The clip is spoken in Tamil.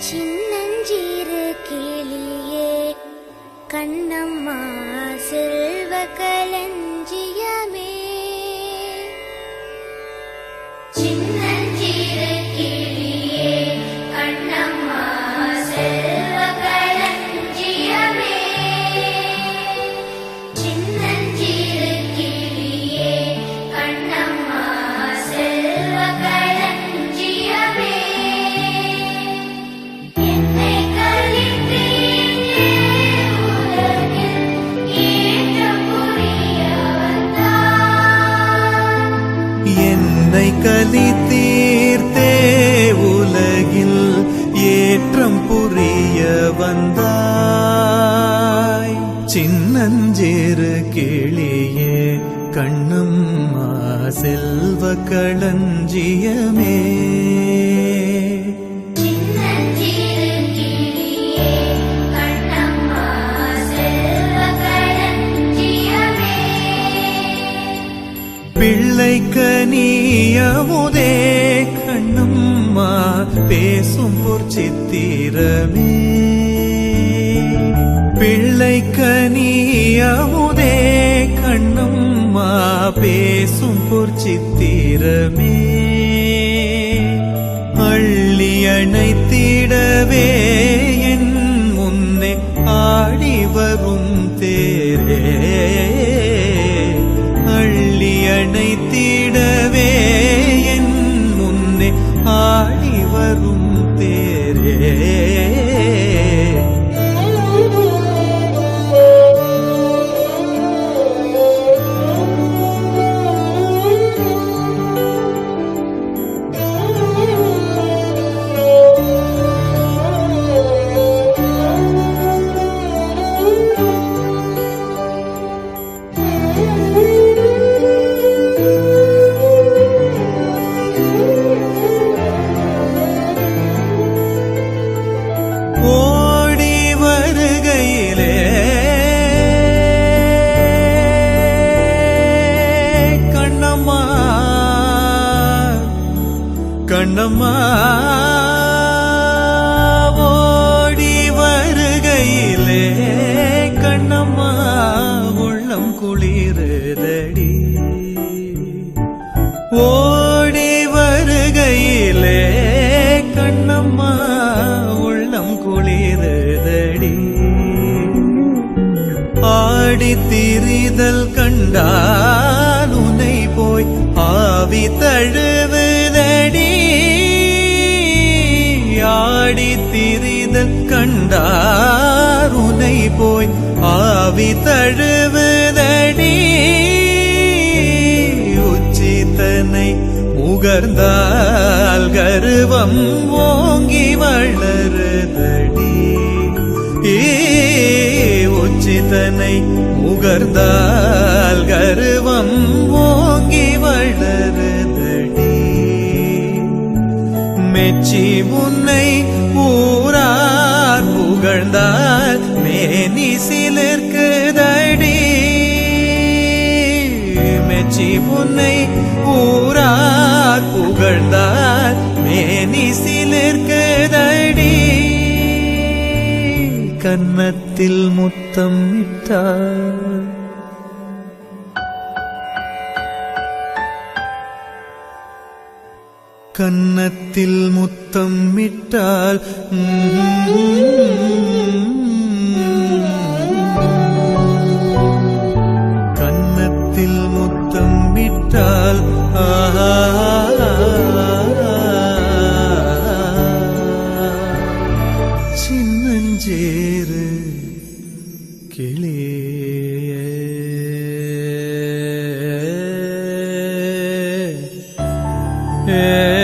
சின்னஞ்சிறு கிளியே கண்ணம்மா செல்வ களஞ்சியமே. சின்னஞ்சிறு கிளியே கண்ணம்மா செல்வ களஞ்சியமே. சின்னஞ்சிறு கிளியே கண்ணம்மா செல்வ களஞ்சியமே. என்னை கலித்தீர்த்தே உலகில் ஏற்றம் புரிய வந்தாய். சின்னஞ்சிறு கிளியே கண்ணம்மா செல்வ களஞ்சியமே. பிள்ளைக்கனியமுதே கண்ணம்மா பேசும் பொற்சித்திரமே. பிள்ளைக்கனியமுதே கண்ணம்மா பேசும் பொற்சித்திரமே. அள்ளி அணைத்திடவே என் முன்னே ஆடி வரும் தேரே. அள்ளி அணைத்திடவே என் முன்னே ஆடி வரும் தேரே. ஓடி வருகையிலே கண்ணம்மா கண்ணம்மா ஓடி வருகையிலே கண்ணம்மா உள்ளம் குளிருதடி. ஓடி வருகையிலே கண்ணம்மா உள்ளம் குளிருதடி. ஆடி திரிதல் கண்டால் உனை போய் ஆவி தழுவுதடி. ஆடி திரிதல் கண்டார் உனை போய் ஆவி தழுவுதடி. உச்சிதனை முகர்ந்தால் கருவம் ஓங்கி வளருதடி. உச்சிதனை முகர்ந்தால் கருவம் ஓங்கி வளருதடி. மெச்சி முன்னை ஊரார் புகழ்ந்தால் மேனி சிலிர்க்குதடி. மெச்சி முன்னை ஊரார் புகழ்ந்தால் மேனி சிலிர்க்குதடி. கன்னத்தில் முத்தம் இட்டார் கன்னத்தில் முத்தம் இட்டால் கன்னத்தில் முத்தம் இட்டால் சின்னஞ்சேறு கிளியே ஏ